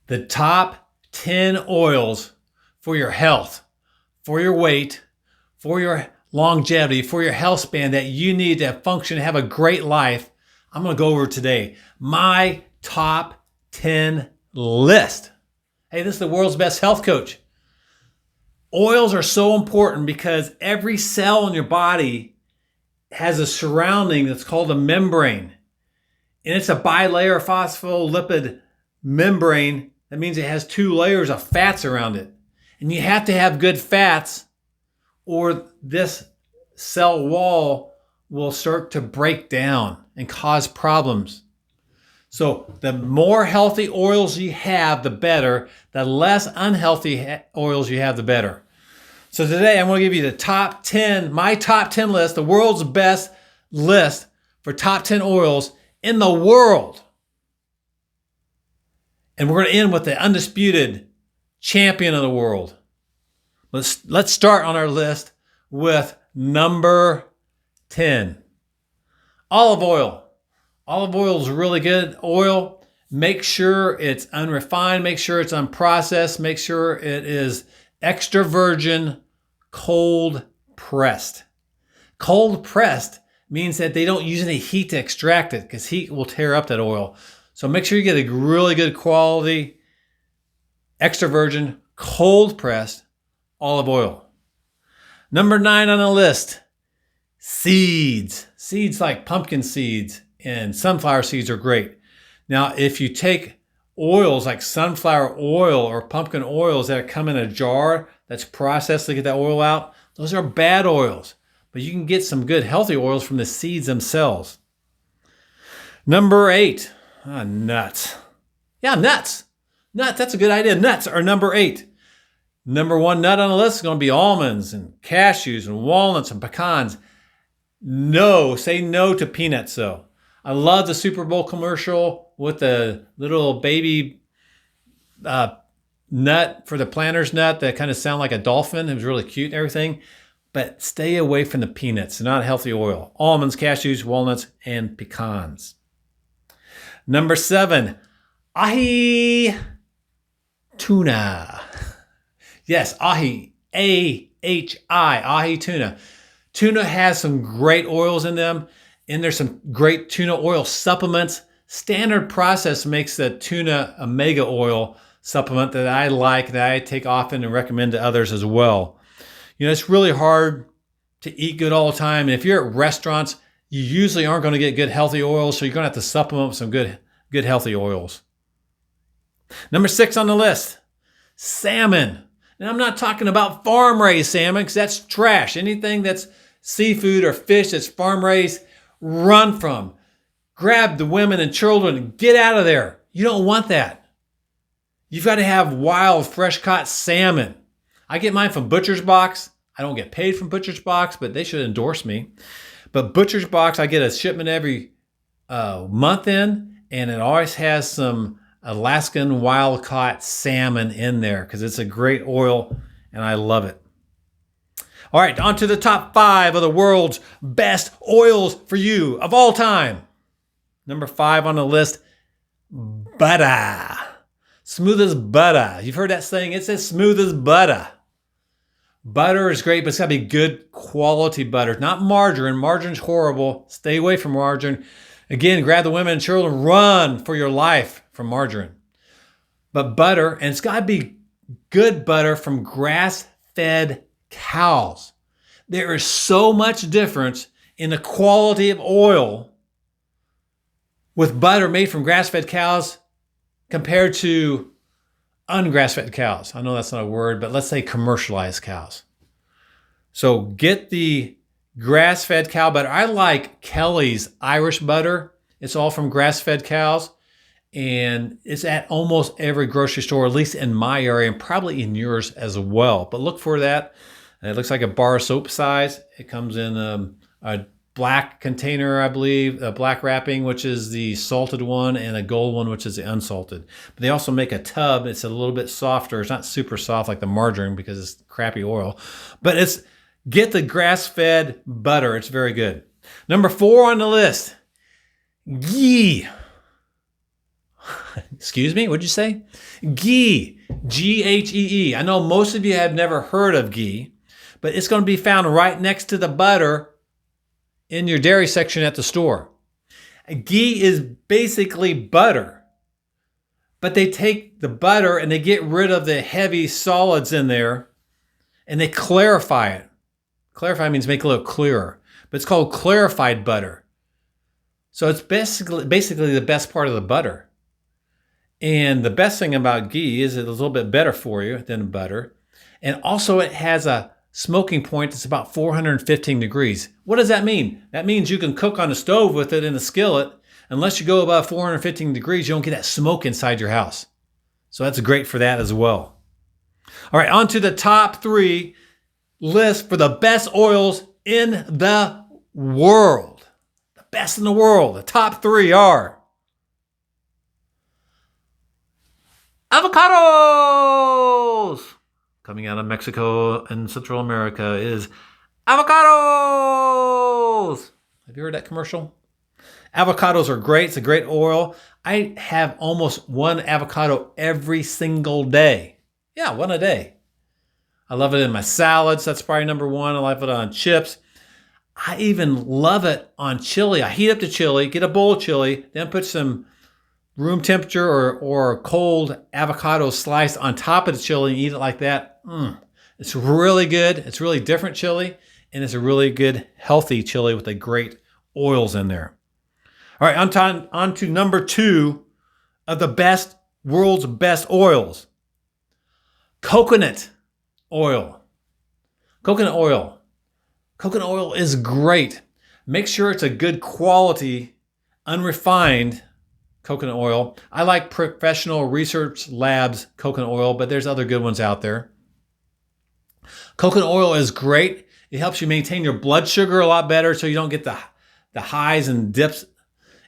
The top 10 oils for your health, for your weight, for your longevity, for your health span that you need to function and have a great life. I'm going to go over today my top 10 list. Hey, this is the world's best health coach. Oils are so important because every cell in your body has a surrounding that's called a membrane. And it's a bilayer phospholipid membrane. That means it has 2 layers of fats around it. And you have to have good fats or this cell wall will start to break down and cause problems. So the more healthy oils you have, the better. The less unhealthy oils you have, the better. So today I'm going to give you the top 10, my top 10 list, the world's best list for top 10 oils in the world. And we're going to end with the undisputed champion of the world. Let's start on our list with number 10. Olive oil. Olive oil is really good oil. Make sure it's unrefined. Make sure it's unprocessed. Make sure it is extra virgin, cold pressed. Cold pressed means that they don't use any heat to extract it because heat will tear up that oil. So make sure you get a really good quality, extra virgin, cold pressed olive oil. Number 9 on the list, seeds. Seeds like pumpkin seeds and sunflower seeds are great. Now, if you take oils like sunflower oil or pumpkin oils that come in a jar that's processed to get that oil out, those are bad oils. But you can get some good healthy oils from the seeds themselves. Number 8, nuts. Yeah, nuts. Nuts, that's a good idea. Nuts are number 8. Number 1 nut on the list is going to be almonds and cashews and walnuts and pecans. No, say no to peanuts though. I love the Super Bowl commercial with the little baby nut for the planter's nut that kind of sound like a dolphin. It was really cute and everything. But stay away from the peanuts. They're not a healthy oil. Almonds, cashews, walnuts, and pecans. Number 7, ahi tuna. Yes, ahi, A-H-I, ahi tuna. Tuna has some great oils in them, and there's some great tuna oil supplements. Standard Process makes the tuna omega oil supplement that I like, that I take often and recommend to others as well. You know, it's really hard to eat good all the time. And if you're at restaurants, you usually aren't going to get good healthy oils, so you're going to have to supplement with some good healthy oils. Number 6 on the list, salmon. Now, I'm not talking about farm-raised salmon because that's trash. Anything that's seafood or fish that's farm-raised, run from. Grab the women and children and get out of there. You don't want that. You've got to have wild, fresh-caught salmon. I get mine from Butcher's Box. I don't get paid from Butcher's Box, but they should endorse me. But Butcher's Box, I get a shipment every month in, and it always has some Alaskan wild-caught salmon in there because it's a great oil, and I love it. All right, on to the top 5 of the world's best oils for you of all time. Number 5 on the list, butter. Smooth as butter. You've heard that saying, it's as smooth as butter. Butter is great, but it's got to be good quality butter, not margarine. Margarine's horrible. Stay away from margarine. Again, grab the women and children, run for your life from margarine. But butter, and it's got to be good butter from grass-fed cows. There is so much difference in the quality of oil with butter made from grass-fed cows compared to ungrass-fed cows. I know that's not a word, but let's say commercialized cows. So get the grass-fed cow butter. I like Kelly's Irish butter. It's all from grass-fed cows, and it's at almost every grocery store, at least in my area, and probably in yours as well. But look for that. It looks like a bar soap size. It comes in a black container, I believe, a black wrapping, which is the salted one, and a gold one, which is the unsalted. But they also make a tub. It's a little bit softer. It's not super soft like the margarine because it's crappy oil. But get the grass-fed butter. It's very good. Number 4 on the list, ghee. Excuse me, what'd you say? Ghee, Ghee. I know most of you have never heard of ghee, but it's going to be found right next to the butter in your dairy section at the store. Ghee is basically butter, but they take the butter and they get rid of the heavy solids in there and they clarify it. Clarify means make it a little clearer, but it's called clarified butter. So it's basically the best part of the butter. And the best thing about ghee is it's a little bit better for you than butter. And also it has a smoking point that's about 415 degrees. What does that mean? That means you can cook on the stove with it in a skillet. Unless you go above 415 degrees, you don't get that smoke inside your house. So that's great for that as well. All right, on to the top 3 list for the best oils in the world. The best in the world. The top 3 are avocados. Coming out of Mexico and Central America is avocados. Have you heard that commercial? Avocados are great. It's a great oil. I have almost 1 avocado every single day. Yeah, 1 a day. I love it in my salads. That's probably number 1. I love it on chips. I even love it on chili. I heat up the chili, get a bowl of chili, then put some room temperature or cold avocado sliced on top of the chili and eat it like that. It's really good. It's really different chili, and it's a really good, healthy chili with the great oils in there. All right, on to number 2 of the world's best oils. Coconut oil. Coconut oil. Coconut oil is great. Make sure it's a good quality, unrefined coconut oil. I like Professional Research Labs coconut oil, but there's other good ones out there. Coconut oil is great. It helps you maintain your blood sugar a lot better so you don't get the highs and dips.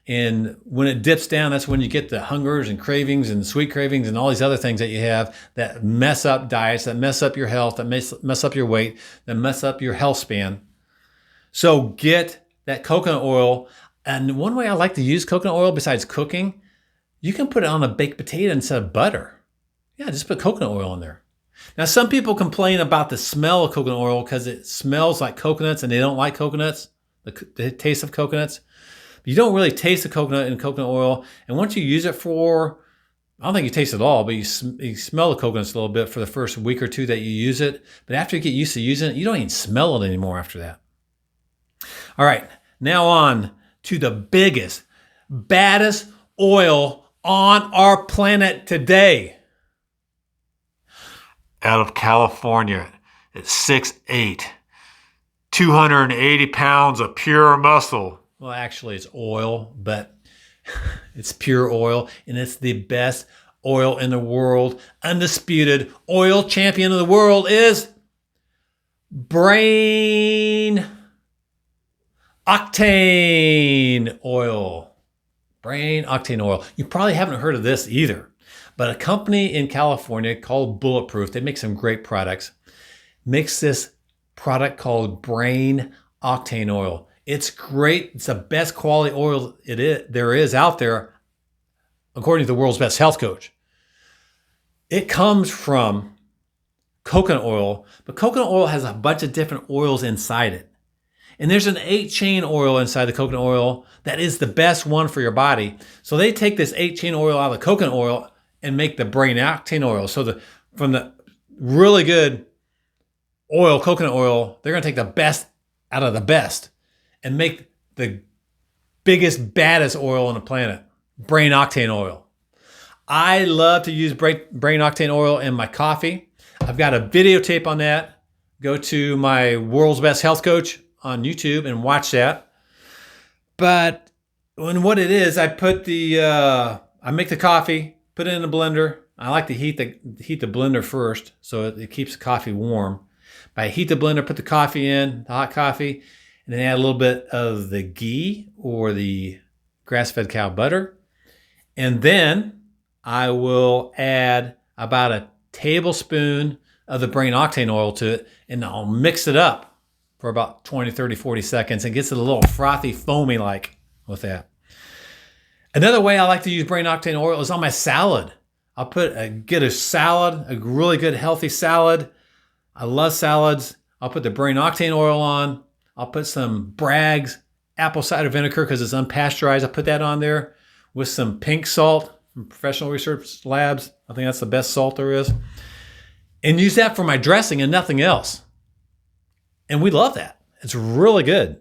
And when it dips down, that's when you get the hungers and cravings and sweet cravings and all these other things that you have that mess up diets, that mess up your health, that mess up your weight, that mess up your health span. So get that coconut oil. And one way I like to use coconut oil besides cooking, you can put it on a baked potato instead of butter. Yeah, just put coconut oil in there. Now, some people complain about the smell of coconut oil because it smells like coconuts and they don't like coconuts, the taste of coconuts. You don't really taste the coconut in coconut oil. And once you use it for, I don't think you taste it all, but you smell the coconuts a little bit for the first week or 2 that you use it. But after you get used to using it, you don't even smell it anymore after that. All right, now on to the biggest, baddest oil on our planet today. Out of California, it's 6'8", 280 pounds of pure muscle. Well, actually, it's oil, but it's pure oil, and it's the best oil in the world. Undisputed oil champion of the world is Brain Octane oil. Brain Octane oil. You probably haven't heard of this either, but a company in California called Bulletproof, they make some great products, makes this product called Brain Octane oil. It's great. It's the best quality oil there is out there, according to the world's best health coach. It comes from coconut oil, but coconut oil has a bunch of different oils inside it. And there's an 8-chain oil inside the coconut oil that is the best one for your body. So they take this 8-chain oil out of the coconut oil and make the Brain Octane oil. So from the really good oil, coconut oil, they're going to take the best out of the best and make the biggest, baddest oil on the planet, Brain Octane oil. I love to use Brain Octane oil in my coffee. I've got a videotape on that. Go to my World's Best Health Coach on YouTube and watch that. But what it is, I make the coffee, put it in the blender. I like to heat the blender first so it keeps the coffee warm. But I heat the blender, put the coffee in, the hot coffee, and then add a little bit of the ghee or the grass-fed cow butter. And then I will add about a tablespoon of the Brain Octane oil to it, and I'll mix it up for about 20, 30, 40 seconds and gets it a little frothy, foamy like with that. Another way I like to use Brain Octane oil is on my salad. I'll get a salad, a really good healthy salad. I love salads. I'll put the Brain Octane oil on. I'll put some Bragg's apple cider vinegar because it's unpasteurized. I put that on there with some pink salt from Professional Research Labs. I think that's the best salt there is. And use that for my dressing and nothing else. And we love that. It's really good.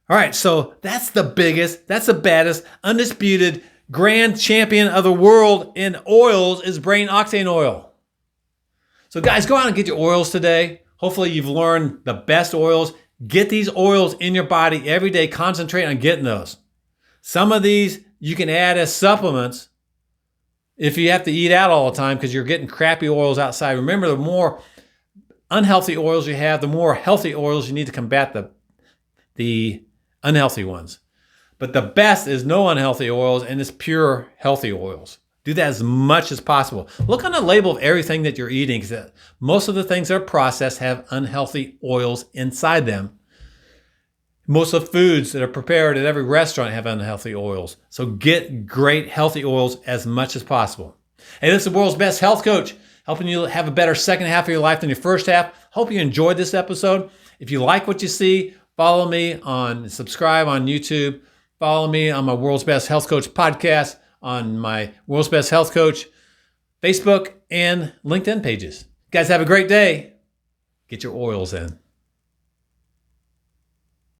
All right, so that's the biggest, that's the baddest, undisputed grand champion of the world in oils is Brain Octane oil. So guys, go out and get your oils today. Hopefully you've learned the best oils. Get these oils in your body every day. Concentrate on getting those. Some of these you can add as supplements if you have to eat out all the time because you're getting crappy oils outside. Remember, the more unhealthy oils you have, the more healthy oils you need to combat the unhealthy ones. But the best is no unhealthy oils and it's pure healthy oils. Do that as much as possible. Look on the label of everything that you're eating because most of the things that are processed have unhealthy oils inside them. Most of the foods that are prepared at every restaurant have unhealthy oils. So get great healthy oils as much as possible. Hey, this is the world's best health coach, helping you have a better second half of your life than your first half. Hope you enjoyed this episode. If you like what you see, follow me subscribe on YouTube. Follow me on my World's Best Health Coach podcast, on my World's Best Health Coach Facebook and LinkedIn pages. Guys, have a great day. Get your oils in.